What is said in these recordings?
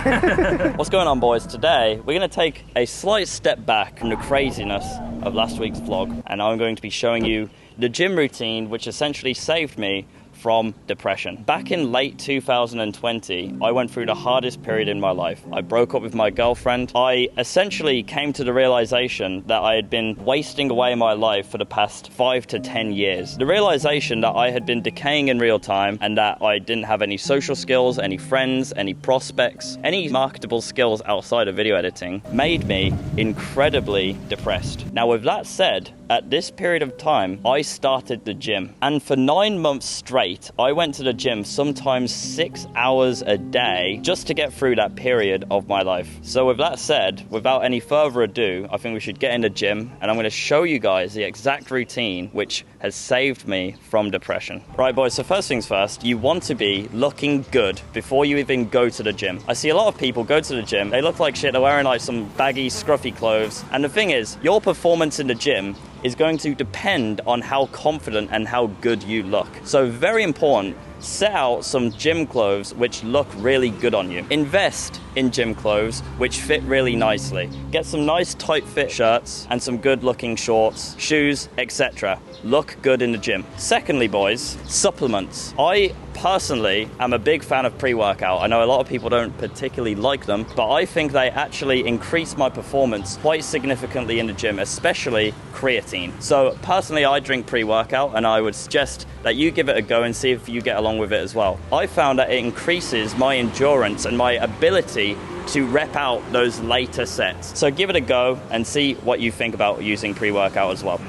What's going on, boys? Today, we're going to take a slight step back from the craziness of last week's vlog, and I'm going to be showing you the gym routine which essentially saved me from depression. Back in late 2020, I went through the hardest period in my life. I broke up with my girlfriend. I essentially came to the realization that I had been wasting away my life for the past 5 to 10 years. The realization that I had been decaying in real time and that I didn't have any social skills, any friends, any prospects, any marketable skills outside of video editing made me incredibly depressed. Now, with that said, at this period of time, I started the gym. And for 9 months straight, I went to the gym sometimes 6 hours a day just to get through that period of my life. So with that said, without any further ado, I think we should get in the gym, and I'm going to show you guys the exact routine which has saved me from depression. Right, boys, so first things first, you want to be looking good before you even go to the gym. I see a lot of people go to the gym, they look like shit, they're wearing like some baggy, scruffy clothes, and the thing is, your performance in the gym is going to depend on how confident and how good you look. So very important, set out some gym clothes which look really good on you. Invest in gym clothes which fit really nicely. Get some nice tight fit shirts and some good looking shorts, shoes, etc. Look good in the gym. Secondly, boys, supplements. I personally am a big fan of pre-workout. I know a lot of people don't particularly like them, but I think they actually increase my performance quite significantly in the gym, especially creatine. So personally, I drink pre-workout, and I would suggest that you give it a go and see if you get along with it as well. I found that it increases my endurance and my ability to rep out those later sets. So give it a go and see what you think about using pre-workout as well.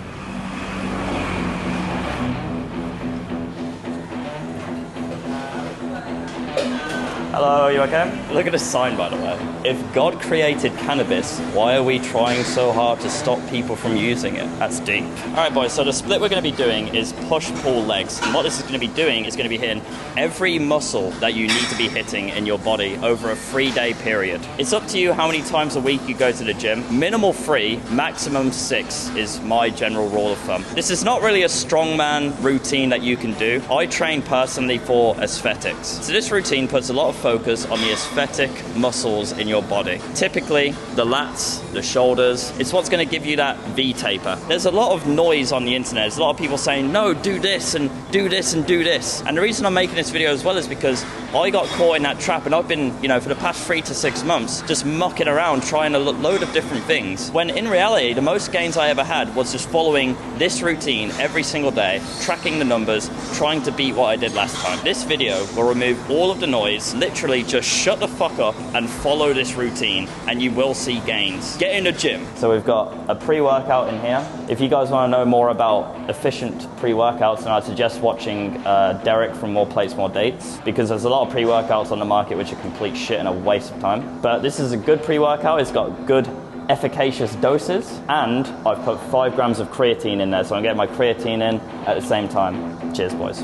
Hello, are you okay? Look at this sign, by the way. If God created cannabis, why are we trying so hard to stop people from using it? That's deep. All right, boys, so the split we're going to be doing is push-pull legs. And what this is going to be doing is going to be hitting every muscle that you need to be hitting in your body over a 3-day period. It's up to you how many times a week you go to the gym. Minimal 3, maximum 6 is my general rule of thumb. This is not really a strongman routine that you can do. I train personally for aesthetics. So this routine puts a lot of focus on the aesthetic muscles in your body. Typically, the lats, the shoulders, it's what's going to give you that V taper. There's a lot of noise on the internet. There's a lot of people saying, no, do this and do this and do this. And the reason I'm making this video as well is because I got caught in that trap, and I've been, for the past 3 to 6 months, just mucking around trying a load of different things. When in reality, the most gains I ever had was just following this routine every single day, tracking the numbers, trying to beat what I did last time. This video will remove all of the noise, literally just shut the fuck up and follow this routine, and you will see gains. Get in the gym. So we've got a pre-workout in here. If you guys want to know more about efficient pre-workouts, then I'd suggest watching Derek from More Plates, More Dates, because there's a lot of pre-workouts on the market which are complete shit and a waste of time. But this is a good pre-workout. It's got good efficacious doses, and I've put 5 grams of creatine in there, so I'm getting my creatine in at the same time. Cheers, boys.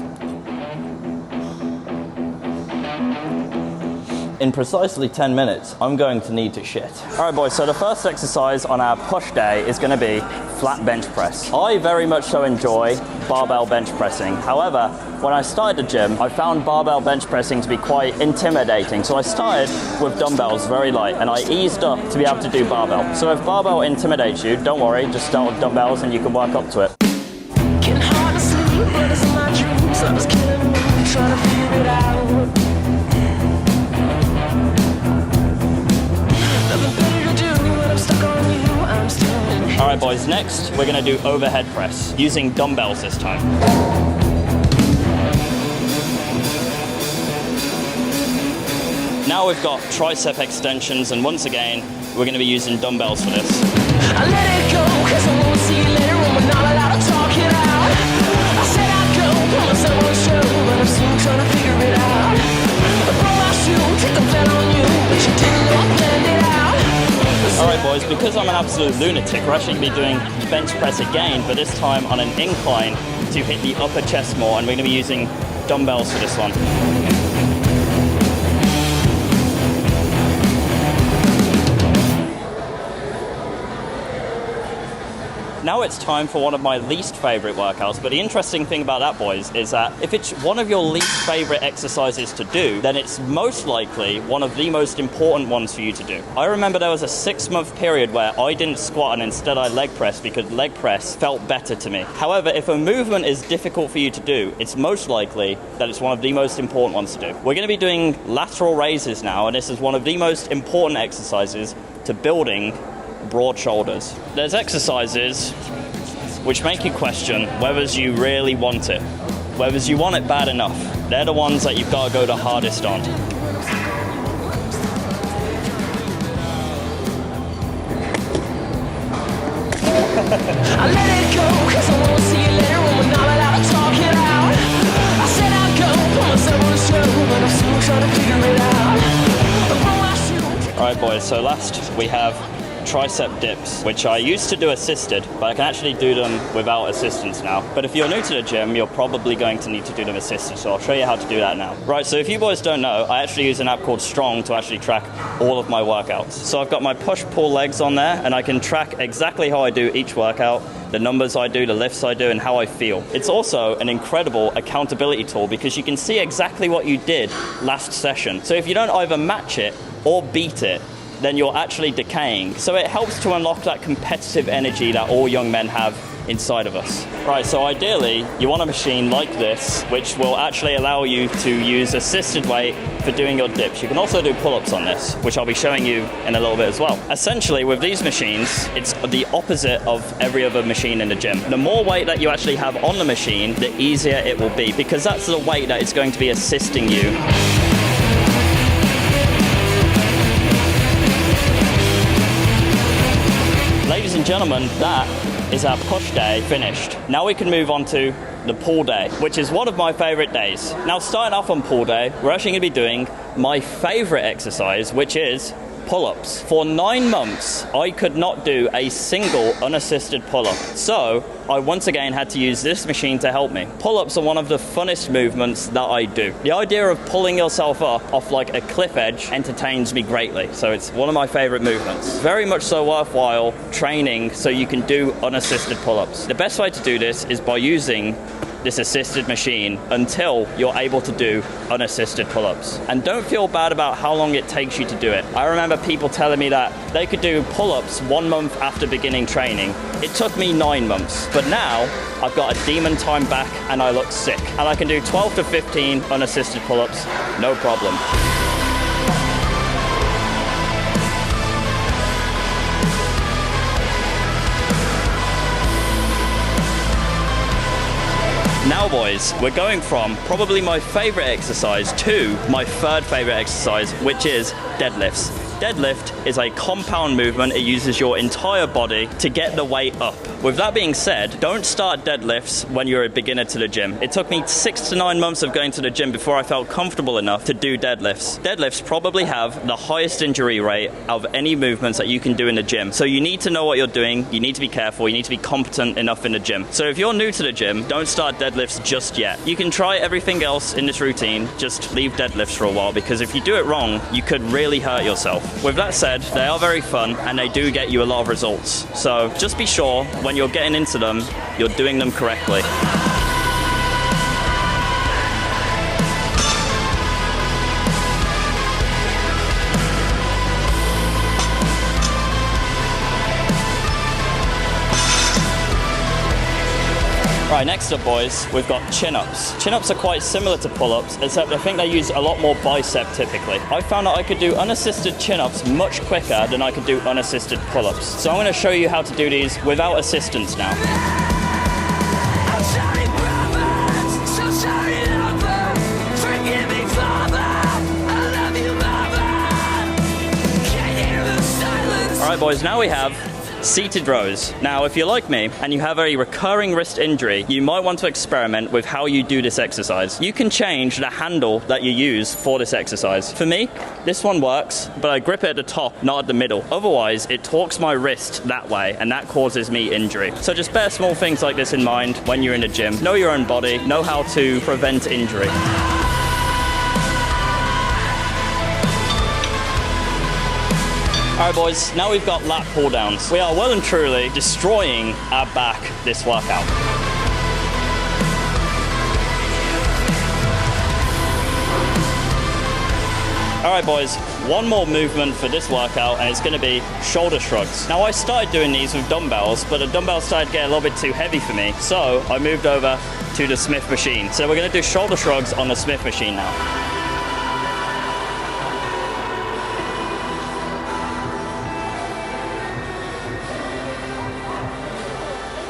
In precisely 10 minutes, I'm going to need to shit. All right, boys, so the first exercise on our push day is gonna be flat bench press. I very much so enjoy barbell bench pressing. However, when I started the gym, I found barbell bench pressing to be quite intimidating. So I started with dumbbells very light, and I eased up to be able to do barbell. So if barbell intimidates you, don't worry, just start with dumbbells and you can work up to it. Can hardly sleep, but it's my dreams. I was killing me, trying to figure it out. All right, boys, next we're gonna do overhead press using dumbbells this time. Now we've got tricep extensions, and once again, we're gonna be using dumbbells for this. I let it go, 'cause I won't see you later when we're not allowed to talk it out. I said I'd go, put myself on the show, but I'm still trying to figure it out. I broke my shoe, take the flat on you, but you didn't know I planned it out. Alright, boys, because I'm an absolute lunatic, we're actually going to be doing bench press again, but this time on an incline to hit the upper chest more, and we're going to be using dumbbells for this one. Now it's time for one of my least favorite workouts, but the interesting thing about that, boys, is that if it's one of your least favorite exercises to do, then it's most likely one of the most important ones for you to do. I remember there was a 6-month period where I didn't squat and instead I leg pressed because leg press felt better to me. However, if a movement is difficult for you to do, it's most likely that it's one of the most important ones to do. We're going to be doing lateral raises now, and this is one of the most important exercises to building broad shoulders. There's exercises which make you question whether you really want it, whether you want it bad enough. They're the ones that you've got to go the hardest on. I let it go, cause I won't see you later when we're not allowed to talk it out. I said I'd go, put myself on the show, but I'm still trying to figure it out. Alright boys, so last we have tricep dips, which I used to do assisted, but I can actually do them without assistance now. But if you're new to the gym, you're probably going to need to do them assisted, so I'll show you how to do that now. Right, so if you boys don't know, I actually use an app called Strong to actually track all of my workouts. So I've got my push-pull legs on there, and I can track exactly how I do each workout, the numbers I do, the lifts I do, and how I feel. It's also an incredible accountability tool because you can see exactly what you did last session. So if you don't either match it or beat it, then you're actually decaying. So it helps to unlock that competitive energy that all young men have inside of us. Right, so ideally, you want a machine like this, which will actually allow you to use assisted weight for doing your dips. You can also do pull-ups on this, which I'll be showing you in a little bit as well. Essentially, with these machines, it's the opposite of every other machine in the gym. The more weight that you actually have on the machine, the easier it will be, because that's the weight that is going to be assisting you. Ladies and gentlemen, that is our push day finished. Now we can move on to the pull day, which is one of my favorite days. Now, starting off on pull day, we're actually going to be doing my favorite exercise, which is pull-ups. For 9 months, I could not do a single unassisted pull-up. So I once again had to use this machine to help me. Pull-ups are one of the funnest movements that I do. The idea of pulling yourself up off like a cliff edge entertains me greatly. So it's one of my favorite movements. Very much so worthwhile training so you can do unassisted pull-ups. The best way to do this is by using this assisted machine until you're able to do unassisted pull-ups. And don't feel bad about how long it takes you to do it. I remember people telling me that they could do pull-ups 1 month after beginning training. It took me 9 months, but now I've got a demon time back and I look sick. And I can do 12 to 15 unassisted pull-ups, no problem. Now boys, we're going from probably my favorite exercise to my third favorite exercise, which is deadlifts. Deadlift is a compound movement. It uses your entire body to get the weight up. With that being said, don't start deadlifts when you're a beginner to the gym. It took me 6 to 9 months of going to the gym before I felt comfortable enough to do deadlifts. Deadlifts probably have the highest injury rate of any movements that you can do in the gym. So you need to know what you're doing, you need to be careful, you need to be competent enough in the gym. So if you're new to the gym, don't start deadlifts just yet. You can try everything else in this routine, just leave deadlifts for a while, because if you do it wrong, you could really hurt yourself. With that said, they are very fun and they do get you a lot of results. So just be sure when you're getting into them, you're doing them correctly. Right, next up boys, we've got chin-ups. Chin-ups are quite similar to pull-ups, except I think they use a lot more bicep typically. I found that I could do unassisted chin-ups much quicker than I could do unassisted pull-ups. So I'm going to show you how to do these without assistance now. Alright boys, now we have seated rows. Now, if you're like me and you have a recurring wrist injury, you might want to experiment with how you do this exercise. You can change the handle that you use for this exercise. For me, this one works, but I grip it at the top, not at the middle. Otherwise, it torques my wrist that way, and that causes me injury. So just bear small things like this in mind when you're in the gym. Know your own body, know how to prevent injury. Alright boys, now we've got lat pull downs. We are well and truly destroying our back this workout. Alright boys, one more movement for this workout and it's going to be shoulder shrugs. Now I started doing these with dumbbells, but the dumbbells started getting a little bit too heavy for me, so I moved over to the Smith machine. So we're going to do shoulder shrugs on the Smith machine now.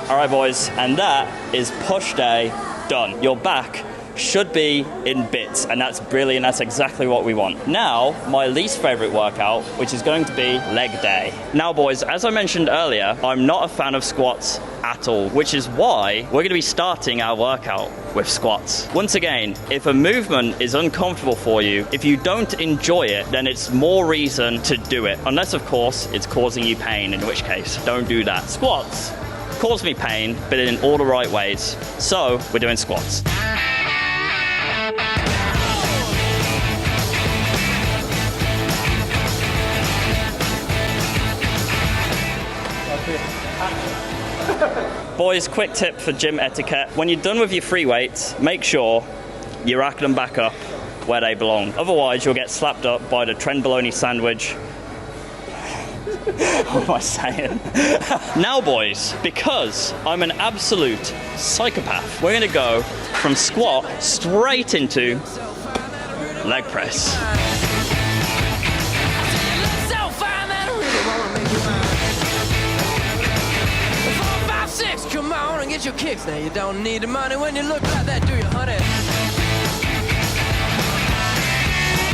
Alright boys, and that is push day done. Your back should be in bits, and that's brilliant. That's exactly what we want. Now, my least favorite workout, which is going to be leg day. Now boys, as I mentioned earlier, I'm not a fan of squats at all, which is why we're going to be starting our workout with squats. Once again, if a movement is uncomfortable for you, if you don't enjoy it, then it's more reason to do it. Unless of course, it's causing you pain, in which case, don't do that. Squats cause me pain, but in all the right ways. So, we're doing squats. Boys, quick tip for gym etiquette. When you're done with your free weights, make sure you rack them back up where they belong. Otherwise, you'll get slapped up by the trenbolone sandwich. What am I saying? Now boys, because I'm an absolute psychopath, we're gonna go from squat straight into leg press. Come on and get your kicks. Now you don't need the money when you look like that, do you, honey?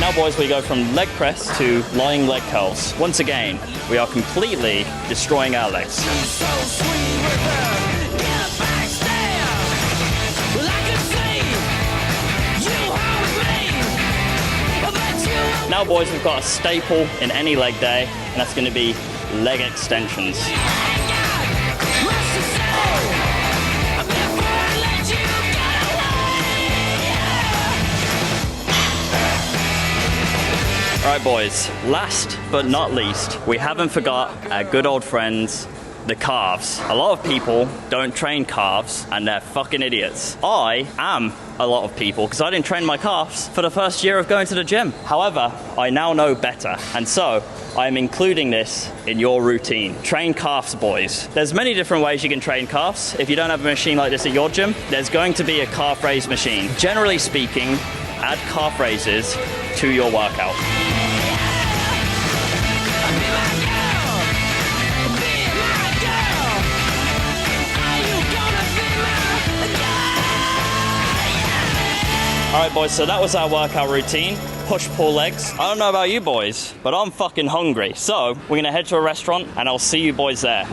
Now boys, we go from leg press to lying leg curls. Once again, we are completely destroying our legs. So sweet with her. Get a back stare. Well, I can see you home with me. I bet you. Now boys, we've got a staple in any leg day, and that's gonna be leg extensions. Alright boys, last but not least, we haven't forgot our good old friends, the calves. A lot of people don't train calves and they're fucking idiots. I am a lot of people because I didn't train my calves for the first year of going to the gym. However, I now know better, and so I am including this in your routine. Train calves, boys. There's many different ways you can train calves. If you don't have a machine like this at your gym, there's going to be a calf raise machine. Generally speaking, add calf raises to your workout. Alright boys, so that was our workout routine. Push-pull legs. I don't know about you boys, but I'm fucking hungry. So, we're gonna head to a restaurant and I'll see you boys there.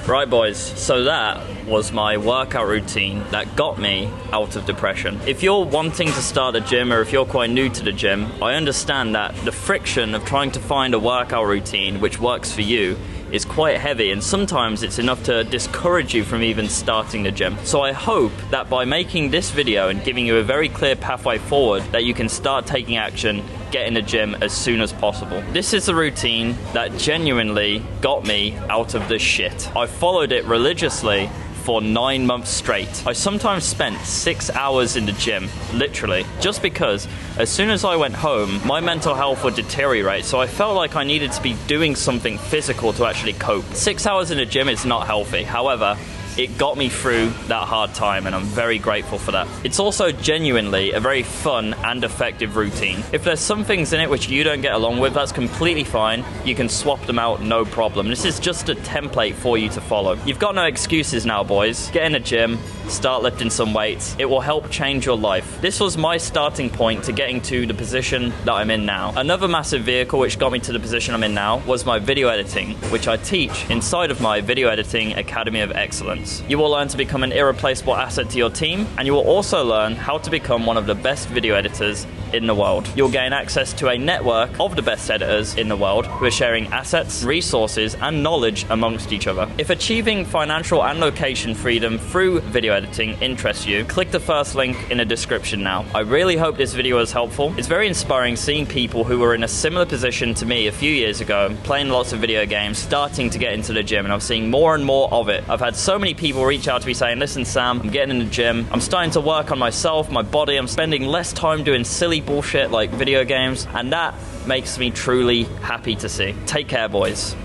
Right boys, so that was my workout routine that got me out of depression. If you're wanting to start a gym or if you're quite new to the gym, I understand that the friction of trying to find a workout routine which works for you is quite heavy, and sometimes it's enough to discourage you from even starting the gym. So I hope that by making this video and giving you a very clear pathway forward, that you can start taking action, get in the gym as soon as possible. This is a routine that genuinely got me out of the shit. I followed it religiously for 9 months straight. I sometimes spent 6 hours in the gym, literally, just because as soon as I went home, my mental health would deteriorate, so I felt like I needed to be doing something physical to actually cope. 6 hours in the gym is not healthy. However, it got me through that hard time, and I'm very grateful for that. It's also genuinely a very fun and effective routine. If there's some things in it which you don't get along with, that's completely fine. You can swap them out, no problem. This is just a template for you to follow. You've got no excuses now, boys. Get in the gym, start lifting some weights. It will help change your life. This was my starting point to getting to the position that I'm in now. Another massive vehicle which got me to the position I'm in now was my video editing, which I teach inside of my Video Editing Academy of Excellence. You will learn to become an irreplaceable asset to your team, and you will also learn how to become one of the best video editors in the world. You'll gain access to a network of the best editors in the world who are sharing assets, resources, and knowledge amongst each other. If achieving financial and location freedom through video editing interests you, click the first link in the description now. I really hope this video was helpful. It's very inspiring seeing people who were in a similar position to me a few years ago, playing lots of video games, starting to get into the gym, and I'm seeing more and more of it. I've had so many people reach out to me saying, listen Sam, I'm getting in the gym, I'm starting to work on myself, my body, I'm spending less time doing silly bullshit like video games, and that makes me truly happy to see. Take care, boys.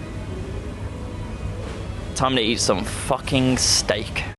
Time to eat some fucking steak.